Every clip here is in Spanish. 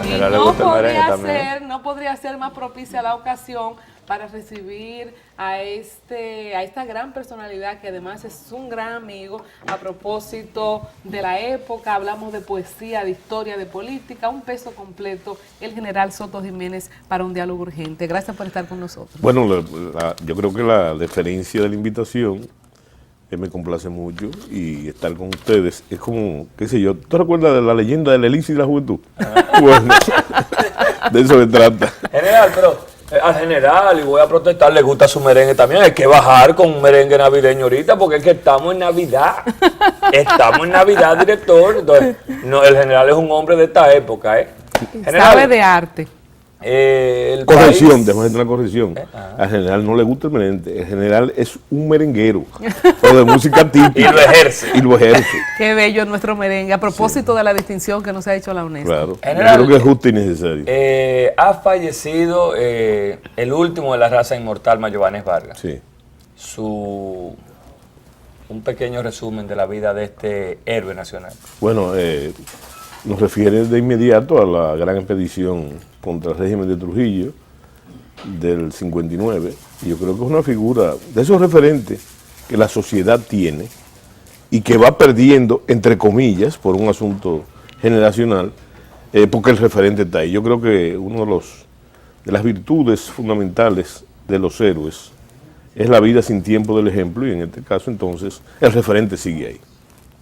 Y no podría ser más propicia la ocasión para recibir a esta gran personalidad que además es un gran amigo. A propósito de la época, hablamos de poesía, de historia, de política, un peso completo, el general Soto Jiménez, para un diálogo urgente. Gracias por estar con nosotros. Bueno, yo creo que la deferencia de la invitación me complace mucho y estar con ustedes es como, qué sé yo, ¿tú recuerdas de la leyenda del elixir de la juventud? Bueno, de eso se trata. General, pero al general, y voy a protestar, le gusta su merengue también. Hay que bajar con un merengue navideño ahorita porque es que estamos en Navidad. Estamos en Navidad, director. Entonces, no, el general es un hombre de esta época, ¿eh? General, sabe de arte. Corrección, déjame hacer una corrección. Al general no le gusta el merengue, el general es un merenguero, o de música típica. Y lo ejerce. Y lo ejerce. Qué bello nuestro merengue, a propósito de la distinción que nos ha hecho la UNESCO. Claro, general, yo creo que es justo y necesario. Ha fallecido el último de la raza inmortal, Mayobanes Vargas. Sí. Un pequeño resumen de la vida de este héroe nacional. Bueno, nos refiere de inmediato a la gran expedición contra el régimen de Trujillo del 59. Y yo creo que es una figura de esos referentes que la sociedad tiene y que va perdiendo, entre comillas, por un asunto generacional, porque el referente está ahí. Yo creo que una de las virtudes fundamentales de los héroes es la vida sin tiempo del ejemplo, y en este caso entonces el referente sigue ahí.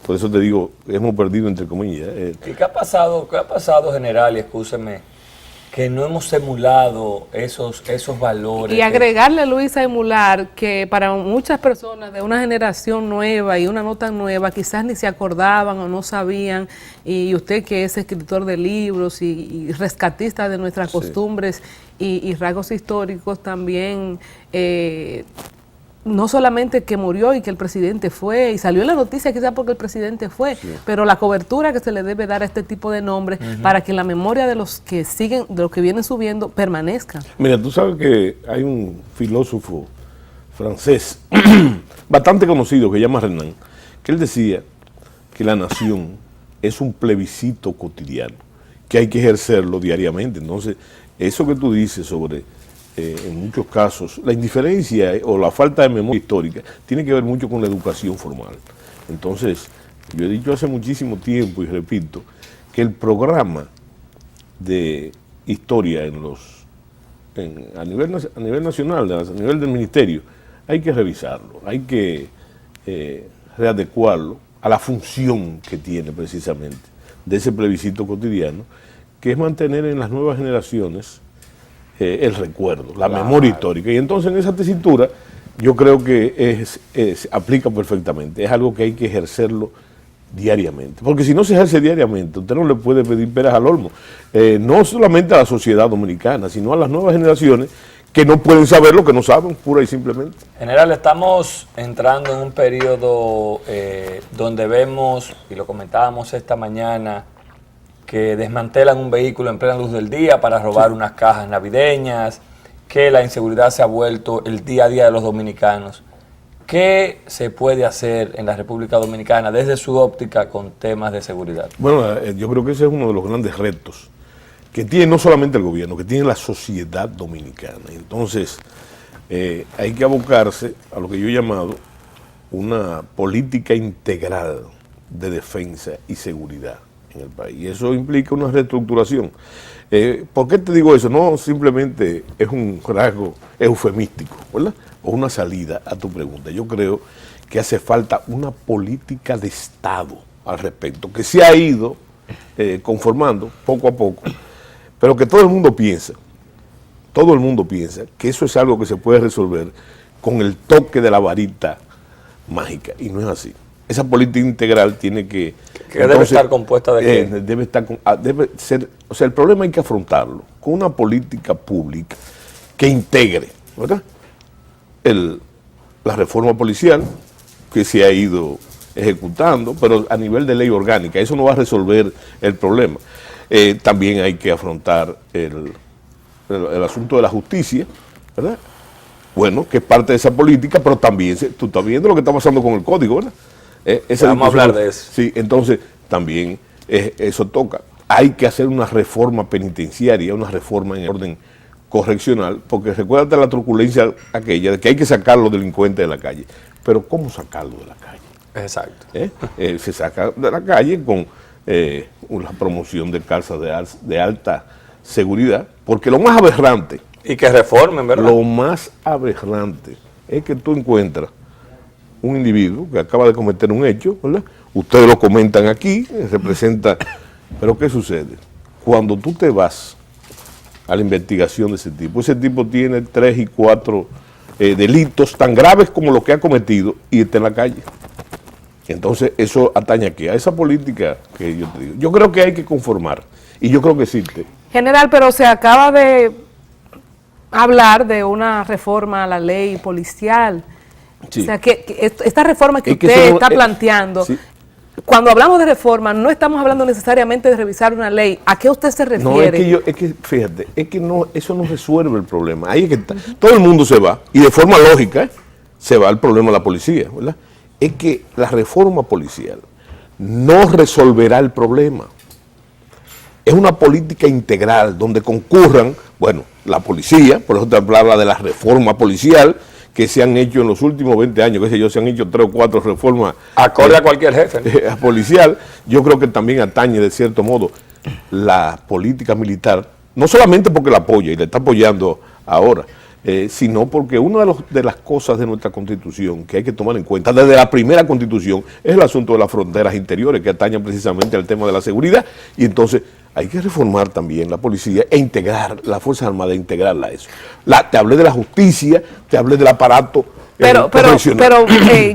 Por eso te digo, hemos perdido entre comillas. ¿Y qué ha pasado, general? Y escúcheme, que no hemos emulado esos valores. Y agregarle, Luis, a emular que para muchas personas de una generación nueva y una no tan nueva, quizás ni se acordaban o no sabían, y usted que es escritor de libros y rescatista de nuestras costumbres y rasgos históricos también, no solamente que murió y que el presidente fue, y salió en la noticia quizás porque el presidente fue, pero la cobertura que se le debe dar a este tipo de nombres para que la memoria de los que siguen, de los que vienen subiendo, permanezca. Mira, tú sabes que hay un filósofo francés bastante conocido que se llama Renan, que él decía que la nación es un plebiscito cotidiano, que hay que ejercerlo diariamente. Entonces, eso que tú dices sobre en muchos casos, la indiferencia o la falta de memoria histórica tiene que ver mucho con la educación formal. Entonces, yo he dicho hace muchísimo tiempo y repito, que el programa de historia a nivel nacional, a nivel del ministerio, hay que revisarlo, hay que readecuarlo a la función que tiene precisamente de ese plebiscito cotidiano, que es mantener en las nuevas generaciones el recuerdo, la memoria histórica. Y entonces en esa tesitura yo creo que aplica perfectamente. Es algo que hay que ejercerlo diariamente. Porque si no se ejerce diariamente, usted no le puede pedir peras al olmo. No solamente a la sociedad dominicana, sino a las nuevas generaciones que no pueden saber lo que no saben, pura y simplemente. General, estamos entrando en un periodo donde vemos, y lo comentábamos esta mañana, que desmantelan un vehículo en plena luz del día para robar unas cajas navideñas, que la inseguridad se ha vuelto el día a día de los dominicanos. ¿Qué se puede hacer en la República Dominicana desde su óptica con temas de seguridad? Bueno, yo creo que ese es uno de los grandes retos que tiene no solamente el gobierno, que tiene la sociedad dominicana. Entonces, hay que abocarse a lo que yo he llamado una política integral de defensa y seguridad en el país. Y eso implica una reestructuración. ¿Por qué te digo eso? No simplemente es un rasgo eufemístico, ¿verdad? O una salida a tu pregunta. Yo creo que hace falta una política de Estado al respecto, que se ha ido conformando poco a poco, pero que todo el mundo piensa que eso es algo que se puede resolver con el toque de la varita mágica, y no es así. Esa política integral tiene que... ¿Debe estar compuesta de qué? Debe ser, o sea, el problema hay que afrontarlo con una política pública que integre, ¿verdad? La reforma policial que se ha ido ejecutando, pero a nivel de ley orgánica, eso no va a resolver el problema. También hay que afrontar el asunto de la justicia, ¿verdad? Bueno, que es parte de esa política, pero también tú estás viendo lo que está pasando con el código, ¿verdad? Vamos a hablar de eso. Sí, entonces también eso toca. hay que hacer una reforma penitenciaria, una reforma en el orden correccional, porque recuérdate la truculencia aquella de que hay que sacar a los delincuentes de la calle. Pero ¿cómo sacarlos de la calle? Exacto. Se saca de la calle con una promoción de calzas de alta seguridad, porque lo más aberrante, Y que reformen, ¿verdad? lo más aberrante es que tú encuentras un individuo que acaba de cometer un hecho, ¿verdad? Ustedes lo comentan aquí, representa, pero ¿qué sucede? Cuando tú te vas a la investigación de ese tipo tiene 3 y 4 delitos tan graves como lo que ha cometido y está en la calle. Entonces eso atañe aquí, a esa política que yo te digo. Yo creo que hay que conformar, y yo creo que existe. General, pero se acaba de hablar de una reforma a la ley policial. Sí. O sea, que esta reforma que Es que usted eso no- está planteando, sí. cuando hablamos de reforma, no estamos hablando necesariamente de revisar una ley. ¿A qué usted se refiere? No, es que fíjate, es que no, eso no resuelve el problema. Ahí es que está. Todo el mundo se va, y de forma lógica, se va el problema de la policía, ¿verdad? Es que la reforma policial no resolverá el problema. Es una política integral donde concurran, bueno, la policía, por eso te hablaba de la reforma policial, que se han hecho en los últimos 20 años, qué sé yo, se han hecho 3 o 4 reformas Acorde a cualquier jefe, ¿no? policial. Yo creo que también atañe de cierto modo la política militar, no solamente porque la apoya y le está apoyando ahora, sino porque una de las cosas de nuestra Constitución que hay que tomar en cuenta desde la primera Constitución es el asunto de las fronteras interiores, que atañan precisamente al tema de la seguridad, y entonces hay que reformar también la policía e integrar las Fuerzas Armadas, integrarla a eso. Te hablé de la justicia, te hablé del aparato correccional.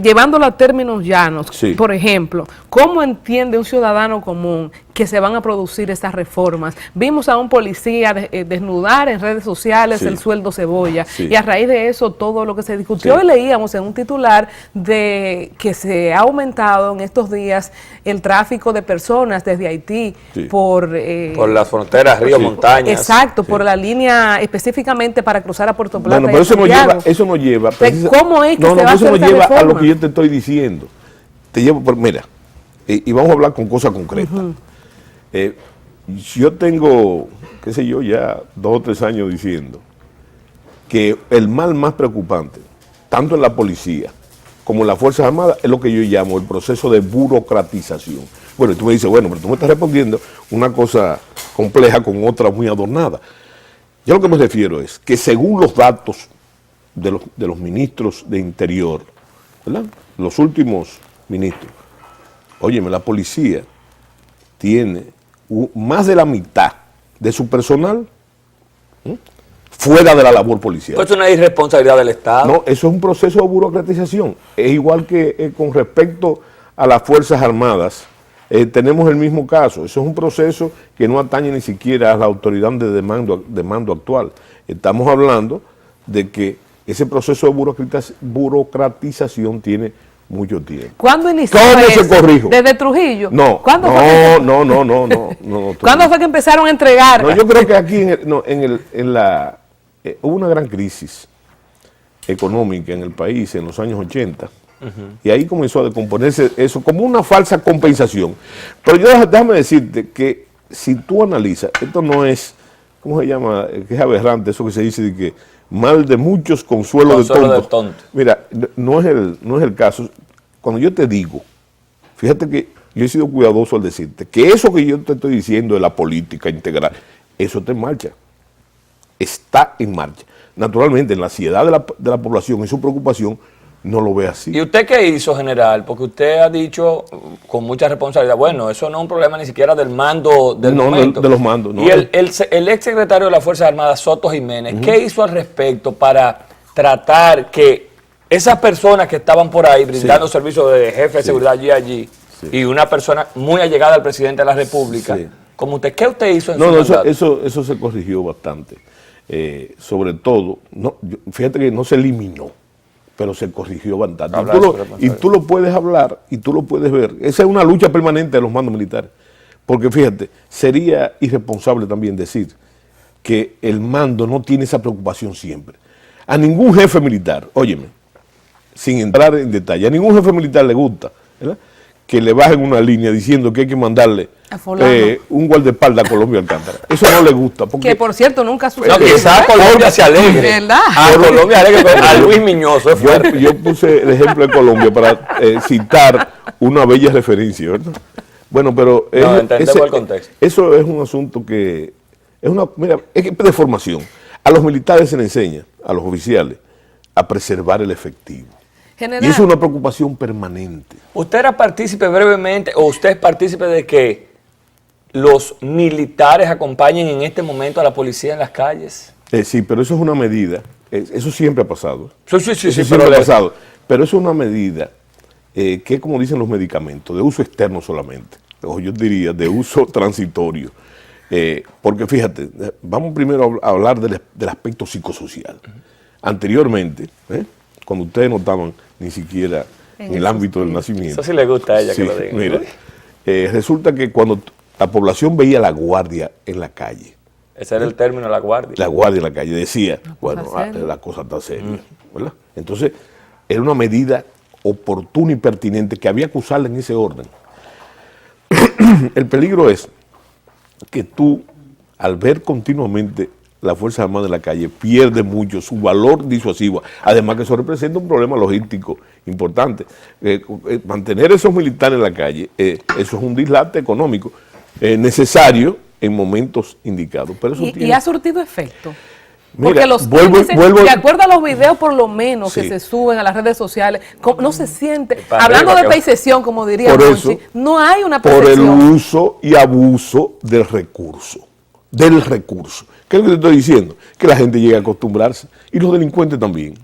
Llevándolo a términos llanos, Sí. por ejemplo, ¿cómo entiende un ciudadano común que se van a producir estas reformas? Vimos a un policía desnudar en redes sociales Sí. el sueldo cebolla, Sí. y a raíz de eso todo lo que se discutió, Sí. y leíamos en un titular de que se ha aumentado en estos días el tráfico de personas desde Haití Sí. Por las fronteras, ríos, Sí. montañas. Exacto, Sí. por la línea específicamente para cruzar a Puerto Plata. Bueno, y pero a eso Santiago. no lleva Entonces, ¿cómo es que no, se va a eso hacer no esta lleva a reforma? lo que yo te estoy diciendo. Te llevo por, mira, y vamos a hablar con cosas concretas. Yo tengo, qué sé yo, ya 2 o 3 años diciendo que el mal más preocupante, tanto en la policía como en las Fuerzas Armadas, es lo que yo llamo el proceso de burocratización. Bueno, y tú me dices, bueno, pero tú me estás respondiendo una cosa compleja con otra muy adornada. Yo lo que me refiero es que según los datos de los ministros de Interior, ¿verdad? Los últimos ministros, óyeme, la policía tiene más de la mitad de su personal fuera de la labor policial. Pues es una irresponsabilidad del Estado. No, eso es un proceso de burocratización. Es igual que con respecto a las Fuerzas Armadas, tenemos el mismo caso. Eso es un proceso que no atañe ni siquiera a la autoridad de mando actual. Estamos hablando de que ese proceso de burocratización tiene mucho tiempo. ¿Cuándo inició ¿Cómo se eso? corrijo? ¿Desde Trujillo? No, ¿Cuándo fue que, no. ¿Cuándo fue que empezaron a entregar? No, yo creo que aquí hubo una gran crisis económica en el país en los años 80, y ahí comenzó a descomponerse eso como una falsa compensación. Pero déjame decirte que si tú analizas, esto no es, ¿cómo se llama? Que es aberrante eso que se dice de que mal de muchos, consuelo de tontos. Mira, no es el caso. Cuando yo te digo, fíjate que yo he sido cuidadoso al decirte que eso que yo te estoy diciendo de la política integral, eso está en marcha. Está en marcha. Naturalmente, en la ansiedad de la población y su preocupación, no lo ve así. ¿Y usted qué hizo, general? Porque usted ha dicho con mucha responsabilidad, bueno, eso no es un problema ni siquiera del mando del momento. De los mandos. No. Y el ex secretario de las Fuerzas Armadas, Soto Jiménez, ¿qué hizo al respecto para tratar que esas personas que estaban por ahí brindando servicios de jefe de seguridad allí y una persona muy allegada al presidente de la República, como usted, ¿qué usted hizo en su mandato? Eso se corrigió bastante. Sobre todo, fíjate que no se eliminó, pero se corrigió bastante. Y tú lo puedes hablar y tú lo puedes ver. Esa es una lucha permanente de los mandos militares. Porque fíjate, sería irresponsable también decir que el mando no tiene esa preocupación siempre. A ningún jefe militar, óyeme, sin entrar en detalle, a ningún jefe militar le gusta, ¿verdad?, que le bajen una línea diciendo que hay que mandarle un guardaespaldas a Colombia Alcántara. Eso no le gusta. Que por cierto nunca sucedió. No, quizás Colombia se alegre. ¿Verdad? A Colombia alegre, pero a Luis Miñoso es fuerte. Yo puse el ejemplo de Colombia para citar una bella referencia, ¿verdad? Bueno, pero entendemos el contexto. Eso es un asunto que es de formación. A los militares se les enseña, a los oficiales, a preservar el efectivo. General, Y eso es una preocupación permanente. ¿Usted era partícipe brevemente o usted es partícipe de que los militares acompañen en este momento a la policía en las calles? Sí, pero eso es una medida, eso siempre ha pasado. Sí, Eso siempre ha pasado. Pero eso es una medida que, como dicen los medicamentos, de uso externo solamente, o yo diría de uso transitorio. Porque fíjate, vamos primero a hablar del aspecto psicosocial. Anteriormente, cuando ustedes no estaban ni siquiera en el ámbito del nacimiento. Eso sí le gusta a ella Sí, que lo diga. mira, resulta que cuando la población veía la guardia en la calle, Ese era el término, la guardia. la guardia en la calle decía, bueno, seria. la cosa está seria, ¿verdad? Entonces, era una medida oportuna y pertinente que había que usarla en ese orden. El peligro es que tú, al ver continuamente la Fuerza Armada en la calle, pierde mucho su valor disuasivo, además que eso representa un problema logístico importante. Mantener esos militares en la calle, eso es un dislate económico necesario en momentos indicados. Pero eso y ha surtido efecto. Mira, Porque los índices, de acuerdo a los videos por lo menos que se suben a las redes sociales, no se siente, hablando de percepción, como diría Monchi, no hay una percepción. Por el uso y abuso del recurso. ¿Qué es lo que te estoy diciendo? Que la gente llega a acostumbrarse, y los delincuentes también.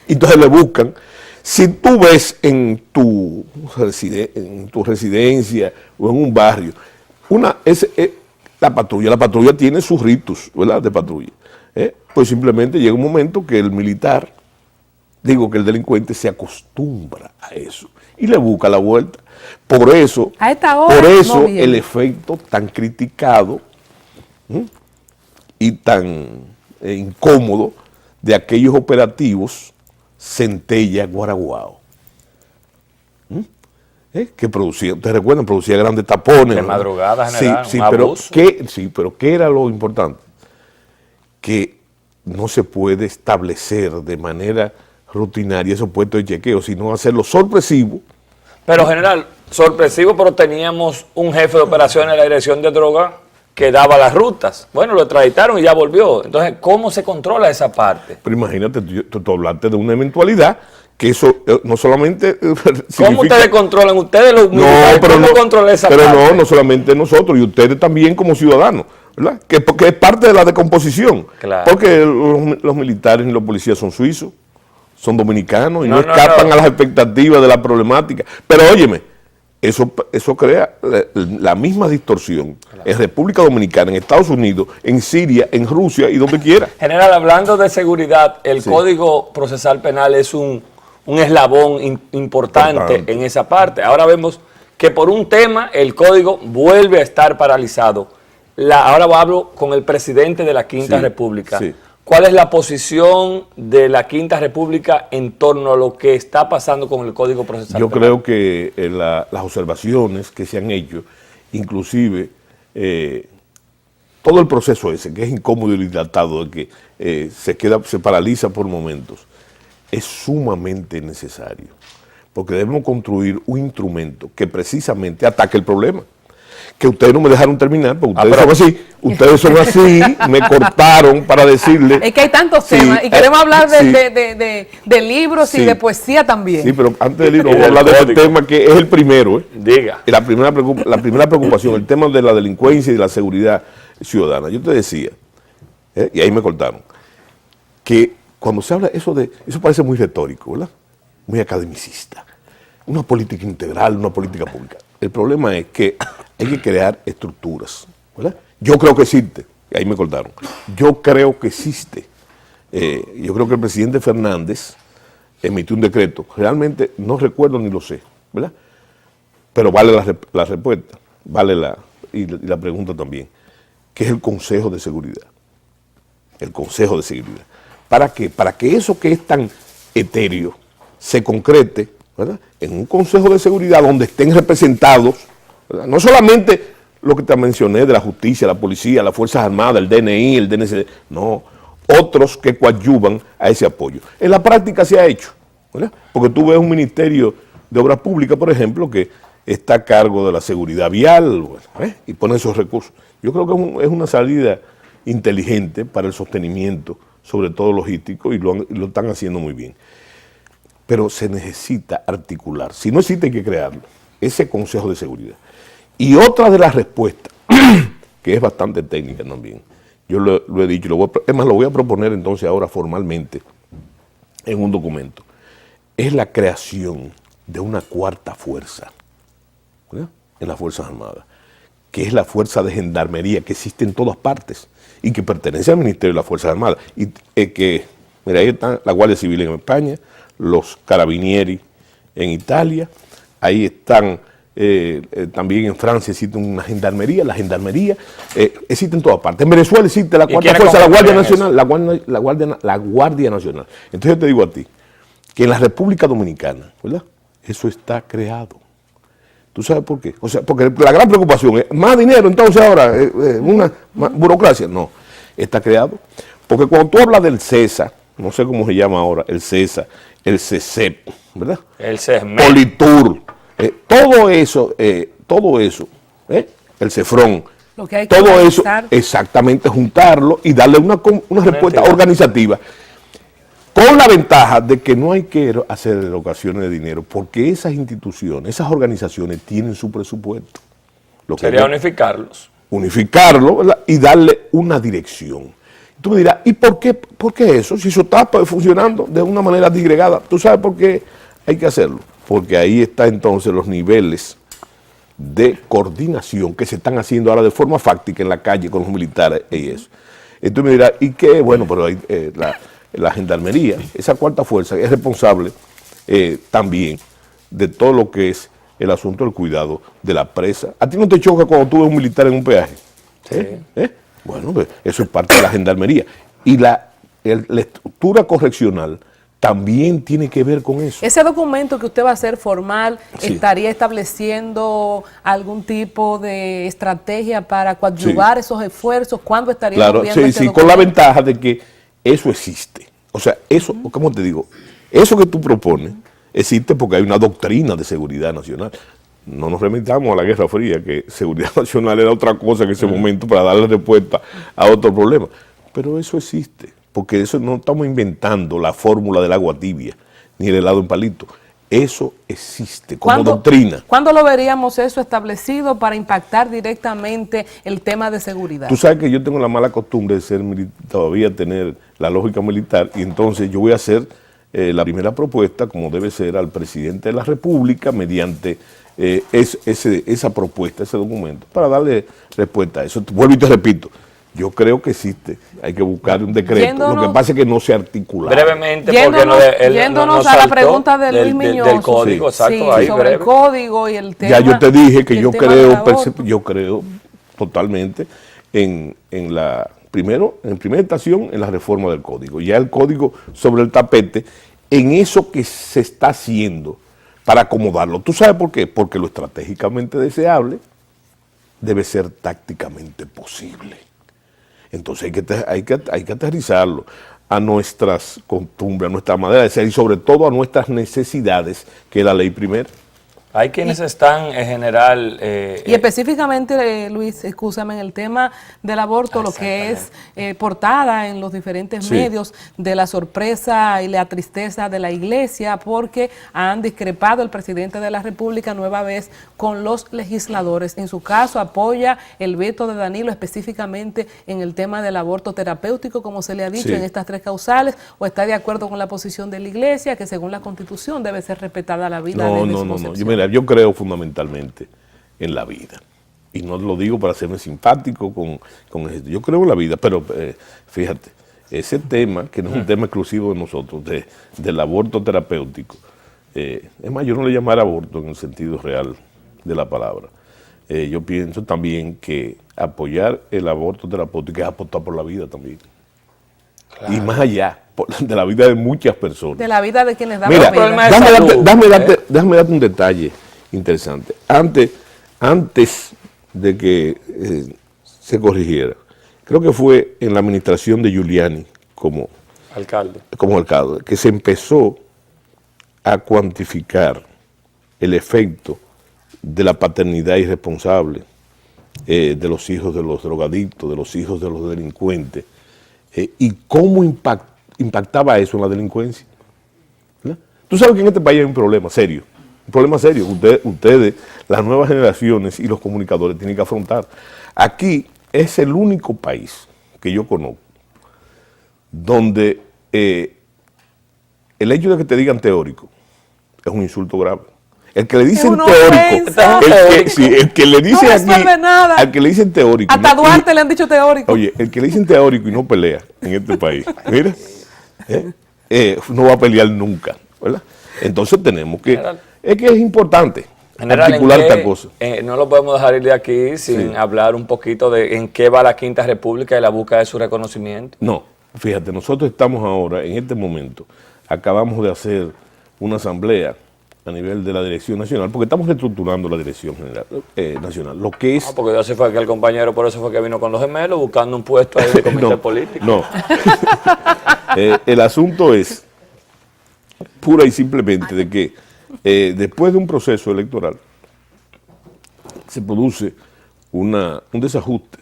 Entonces le buscan. Si tú ves en tu residencia o en un barrio, la patrulla tiene sus ritos, ¿verdad?, de patrulla. Pues simplemente llega un momento que el delincuente se acostumbra a eso y le busca la vuelta. Por eso, a esta hora no el efecto tan criticado y tan incómodo de aquellos operativos Centella Guaraguao. Que producía, ¿te recuerdan? Producía grandes tapones. De madrugada general, sí, abuso. pero ¿qué era lo importante? Que no se puede establecer de manera rutinaria esos puestos de chequeo, sino hacerlo sorpresivo. Pero general, sorpresivo, pero teníamos un jefe de operaciones en la dirección de droga que daba las rutas. Bueno, lo extraditaron y ya volvió. Entonces, ¿cómo se controla esa parte? Pero imagínate, tú hablaste de una eventualidad que eso no solamente ¿Cómo ustedes controlan? Ustedes los militares, ¿cómo controlan esa parte? Pero no solamente nosotros, y ustedes también como ciudadanos, ¿verdad? Porque es parte de la decomposición. Claro. Porque los militares y los policías son suizos, son dominicanos y no escapan a las expectativas de la problemática. Pero óyeme, eso crea la misma distorsión en República Dominicana, en Estados Unidos, en Siria, en Rusia y donde quiera. General, hablando de seguridad, el Código Procesal Penal es un eslabón importante en esa parte. Ahora vemos que por un tema el código vuelve a estar paralizado. Ahora hablo con el presidente de la Quinta República. Sí. ¿Cuál es la posición de la Quinta República en torno a lo que está pasando con el Código Procesal Yo Penal? creo que las observaciones que se han hecho, inclusive todo el proceso ese, que es incómodo y dilatado, de que se paraliza por momentos, es sumamente necesario, porque debemos construir un instrumento que precisamente ataque el problema. Que ustedes no me dejaron terminar, porque ustedes son así, me cortaron para decirle. Es que hay tantos temas, y queremos hablar de libros y de poesía también. Sí, pero antes del libro vamos a hablar de este tema que es el primero. Diga. La primera preocupación, el tema de la delincuencia y de la seguridad ciudadana. Yo te decía, y ahí me cortaron, que cuando se habla eso parece muy retórico, ¿verdad? Muy academicista. Una política integral, una política pública. El problema es que hay que crear estructuras, ¿verdad? Yo creo que existe, y ahí me cortaron. Yo creo que existe. Yo creo que el presidente Fernández emitió un decreto. Realmente no recuerdo ni lo sé, ¿verdad? Pero vale la respuesta, vale la pregunta también. ¿Qué es el Consejo de Seguridad? El Consejo de Seguridad. ¿Para qué? Para que eso que es tan etéreo se concrete ¿verdad? En un Consejo de Seguridad donde estén representados, ¿verdad? No solamente lo que te mencioné de la justicia, la policía, las Fuerzas Armadas, el DNI, el DNCD, no, otros que coadyuvan a ese apoyo. En la práctica se ha hecho, ¿verdad? Porque tú ves un Ministerio de Obras Públicas, por ejemplo, que está a cargo de la seguridad vial, y pone esos recursos. Yo creo que es una salida inteligente para el sostenimiento, sobre todo logístico, y lo están haciendo muy bien. Pero se necesita articular. Si no existe, hay que crearlo. Ese Consejo de Seguridad. Y otra de las respuestas, que es bastante técnica también, yo lo he dicho, es más, lo voy a proponer entonces ahora formalmente en un documento, es la creación de una cuarta fuerza, ¿verdad? En las Fuerzas Armadas, que es la fuerza de gendarmería que existe en todas partes y que pertenece al Ministerio de las Fuerzas Armadas. Y mira, ahí está la Guardia Civil en España, los Carabinieri en Italia, ahí están también en Francia existe una gendarmería, la gendarmería existe en todas partes. En Venezuela existe la cuarta fuerza, la Guardia Nacional, la Guardia Nacional. Entonces yo te digo a ti, que en la República Dominicana, ¿verdad? Eso está creado. ¿Tú sabes por qué? O sea, porque la gran preocupación es más dinero, entonces ahora, más burocracia. No, está creado. Porque cuando tú hablas del CESA, no sé cómo se llama ahora, el CESA, el CESEP, ¿verdad? El CESME. Politur, todo eso, el CEFRON, Lo que hay que todo eso, organizar. exactamente, juntarlo y darle una respuesta organizativa, con la ventaja de que no hay que hacer erogaciones de dinero, porque esas instituciones, esas organizaciones tienen su presupuesto. Sería unificarlo, ¿verdad? Y darle una dirección. Tú me dirás, ¿y por qué eso? Si eso está funcionando de una manera disgregada, ¿tú sabes por qué hay que hacerlo? Porque ahí está entonces los niveles de coordinación que se están haciendo ahora de forma fáctica en la calle con los militares y eso. Entonces me dirás, ¿y qué? Bueno, pero ahí, la gendarmería, esa cuarta fuerza, es responsable también de todo lo que es el asunto del cuidado de la presa. ¿A ti no te choca cuando tú ves un militar en un peaje? Sí. Bueno, pues eso es parte de la gendarmería. Y la estructura correccional también tiene que ver con eso. Ese documento que usted va a hacer formal, Sí. ¿estaría estableciendo algún tipo de estrategia para coadyuvar esos esfuerzos? ¿Cuándo estaría Claro, viendo sí, ese sí, documento? con la ventaja de que eso existe. O sea, eso, ¿cómo te digo? Eso que tú propones existe porque hay una doctrina de seguridad nacional. No nos remitamos a la Guerra Fría, que seguridad nacional era otra cosa en ese momento para darle respuesta a otro problema. Pero eso existe, porque eso no estamos inventando la fórmula del agua tibia, ni el helado en palito. Eso existe como doctrina. ¿Cuándo lo veríamos eso establecido para impactar directamente el tema de seguridad? Tú sabes que yo tengo la mala costumbre de ser todavía tener la lógica militar, y entonces yo voy a hacer la primera propuesta, como debe ser, al presidente de la República mediante esa propuesta, ese documento, para darle respuesta a eso. Vuelvo y te repito, yo creo que existe, hay que buscar un decreto, lo que pasa es que no se articula. Brevemente, yéndonos a la pregunta de Luis Miñoso. Del código, sí, exacto, sí, ahí sobre breve. el código y el tema. Ya yo te dije que yo creo creo totalmente primero, en primera estación, en la reforma del código. Ya el código sobre el tapete, en eso que se está haciendo para acomodarlo. ¿Tú sabes por qué? Porque lo estratégicamente deseable debe ser tácticamente posible. Entonces hay que aterrizarlo a nuestras costumbres, a nuestra manera de ser y sobre todo a nuestras necesidades, que es la ley primera. Hay quienes están en general... y específicamente, Luis, excúsame, en el tema del aborto, lo que es portada en los diferentes medios de la sorpresa y la tristeza de la iglesia, porque han discrepado el presidente de la República nueva vez con los legisladores. En su caso, apoya el veto de Danilo específicamente en el tema del aborto terapéutico, como se le ha dicho en estas tres causales, o está de acuerdo con la posición de la iglesia, que según la Constitución debe ser respetada la vida desde su concepción. Yo creo fundamentalmente en la vida. Y no lo digo para hacerme simpático con esto. Yo creo en la vida, pero fíjate, ese tema, que no es un tema exclusivo de nosotros, del aborto terapéutico, es más, yo no le llamara aborto en el sentido real de la palabra. Yo pienso también que apoyar el aborto terapéutico es apostar por la vida también. Claro. Y más allá. de la vida de muchas personas. De la vida de quienes dan Mira, la vida. problema de salud, déjame darte un detalle interesante. Antes de que se corrigiera, creo que fue en la administración de Giuliani como alcalde, que se empezó a cuantificar el efecto de la paternidad irresponsable de los hijos de los drogadictos, de los hijos de los delincuentes, y cómo impactaba eso en la delincuencia. ¿Verdad? Tú sabes que en este país hay un problema serio. Ustedes, las nuevas generaciones y los comunicadores tienen que afrontar. Aquí es el único país que yo conozco donde el hecho de que te digan teórico es un insulto grave. El que le dicen teórico, el que le dicen aquí, al que le dicen teórico. Hasta Duarte le han dicho teórico. Oye, el que le dicen teórico y no pelea en este país, mira, no va a pelear nunca, ¿verdad? Entonces tenemos que, es que es importante articular esta cosa. No lo podemos dejar ir de aquí sin hablar un poquito de en qué va la Quinta República y la búsqueda de su reconocimiento. No, fíjate, nosotros estamos ahora, en este momento, acabamos de hacer una asamblea a nivel de la Dirección Nacional, porque estamos reestructurando la Dirección General, Nacional, lo que es... porque así fue que el compañero, por eso fue que vino con los gemelos, buscando un puesto ahí de comité político. No, el asunto es pura y simplemente de que después de un proceso electoral se produce un desajuste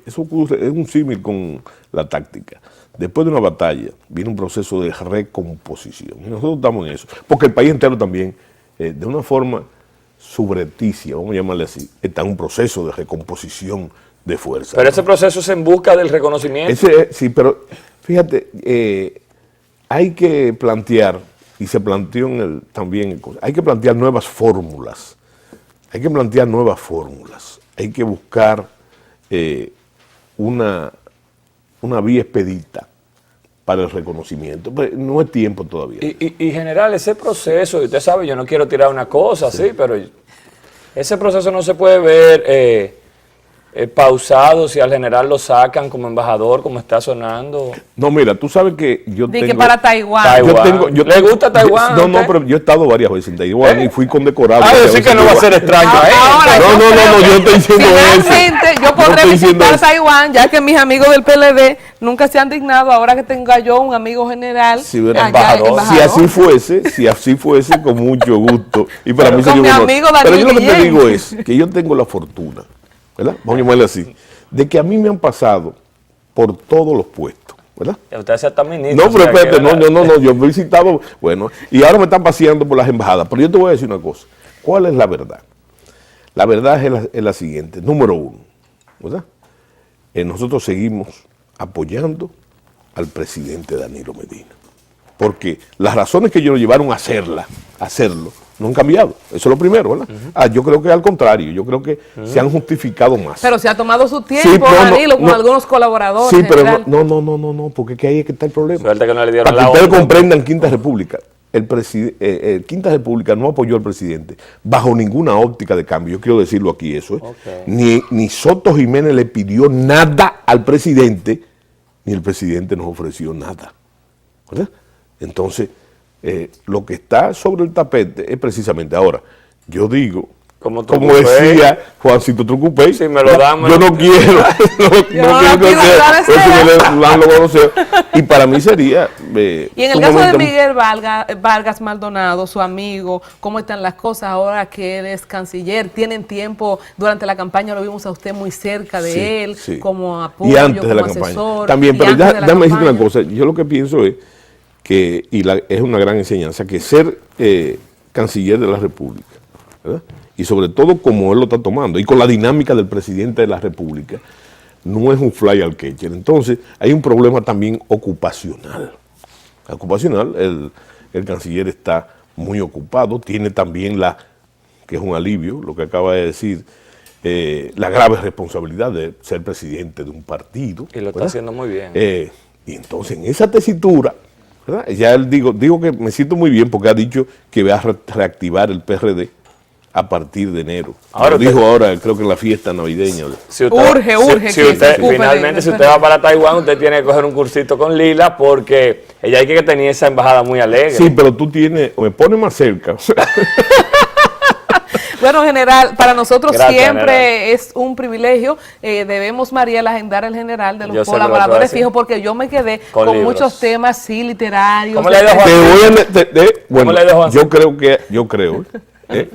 eso ocurre, es un símil con la táctica. Después de una batalla viene un proceso de recomposición y nosotros estamos en eso, porque el país entero también, de una forma subrepticia, vamos a llamarle así, está en un proceso de recomposición de fuerza. Pero ese proceso es en busca del reconocimiento. Sí, pero fíjate, hay que plantear, y se planteó también, hay que plantear nuevas fórmulas, hay que buscar una vía expedita para el reconocimiento, pero no es tiempo todavía. Y general, ese proceso, y usted sabe, yo no quiero tirar una cosa así, pero ese proceso no se puede ver pausado si al general lo sacan como embajador, como está sonando. No, mira, tú sabes que yo tengo... que para Taiwán. ¿Le gusta Taiwán? No, pero yo he estado varias veces en Taiwán y fui condecorado. Decir que no va a ser extraño a él. No, yo estoy diciendo eso. Finalmente, yo podré visitar Taiwán, ya que mis amigos del PLD nunca se han dignado, ahora que tenga yo un amigo general, embajador. Si así fuese, con mucho gusto. Y para mí sería un honor. Pero yo lo que te digo es que yo tengo la fortuna, ¿verdad? Vamos a llamarle así, de que a mí me han pasado por todos los puestos, ¿verdad? Usted se está ministro. No, pero espérate, no, yo he visitado, bueno, y ahora me están paseando por las embajadas, pero yo te voy a decir una cosa, ¿cuál es la verdad? La verdad es la siguiente, número uno, ¿verdad? Nosotros seguimos apoyando al presidente Danilo Medina, porque las razones que ellos lo llevaron a hacerlo, no han cambiado. Eso es lo primero, ¿verdad? Yo creo que al contrario, yo creo que se han justificado más. Pero se ha tomado su tiempo, Danilo, con algunos colaboradores. Sí, pero no, porque que ahí es que está el problema. Suerte que no le dieron para que ustedes comprendan Quinta República, el Quinta República no apoyó al presidente bajo ninguna óptica de cambio. Yo quiero decirlo aquí eso. Ni Soto Jiménez le pidió nada al presidente, ni el presidente nos ofreció nada, ¿verdad? Entonces, lo que está sobre el tapete es precisamente ahora. Yo digo, como decía Juancito Trucupey, si me lo dan, yo no quiero, y para mí sería... y en el caso de Miguel Vargas Maldonado, su amigo, ¿cómo están las cosas ahora que él es canciller? ¿Tienen tiempo? Durante la campaña lo vimos a usted muy cerca de él, como apoyo, y antes como de la asesor. Campaña. También, pero déjame decirte una cosa, yo lo que pienso es que, es una gran enseñanza, que ser canciller de la República, ¿verdad? Y sobre todo como él lo está tomando, y con la dinámica del presidente de la República, no es un fly al catcher. Entonces, hay un problema también ocupacional. El canciller está muy ocupado, tiene también que es un alivio, lo que acaba de decir, la grave responsabilidad de ser presidente de un partido. Y lo está haciendo muy bien. Y entonces, en esa tesitura, ¿verdad? Ya él digo que me siento muy bien porque ha dicho que va a reactivar el PRD a partir de enero. Ahora Lo dijo usted- ahora, creo que en la fiesta navideña. Urge si que usted, se ocupe finalmente, de si usted va para Taiwán, usted tiene que coger un cursito con Lila porque ella hay que tenía esa embajada muy alegre. Sí, pero tú tienes, me pone más cerca. Bueno, general, para nosotros Gracias, siempre general. es un privilegio. Debemos, Mariela, agendar el general de Yo los sé que lo colaboradores puedo fijos, porque yo me quedé Con con libros. muchos temas, sí, literarios. ¿Cómo le ha ido a Te Juan? voy a bueno, le dejo así? yo creo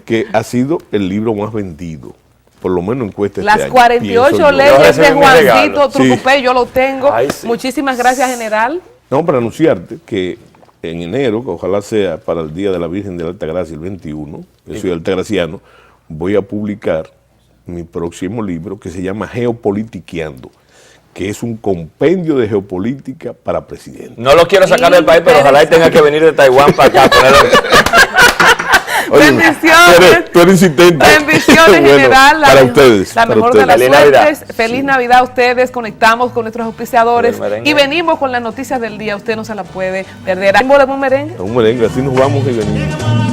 que ha sido el libro más vendido, por lo menos encuesta Las este año, 48 pienso yo. leyes de recibí mi regalo. Juancito Trucupé, yo lo tengo. Ay, sí. Muchísimas gracias, general. No, para anunciarte que en enero, que ojalá sea para el Día de la Virgen de la Altagracia, el 21, yo soy altagraciano, voy a publicar mi próximo libro que se llama Geopolitiqueando, que es un compendio de geopolítica para presidente. No lo quiero sacar del país, pero ojalá y tenga que venir de Taiwán para acá. Bendiciones. Tú eres insistente. Bendiciones, Bueno, general. para ustedes. La para mejor de las ustedes. Feliz suertes. Navidad. Feliz Navidad a ustedes. Conectamos con nuestros auspiciadores El merengue. y venimos con las noticias del día. Usted no se la puede perder. ¿Un merengue? Un merengue, así nos vamos y venimos.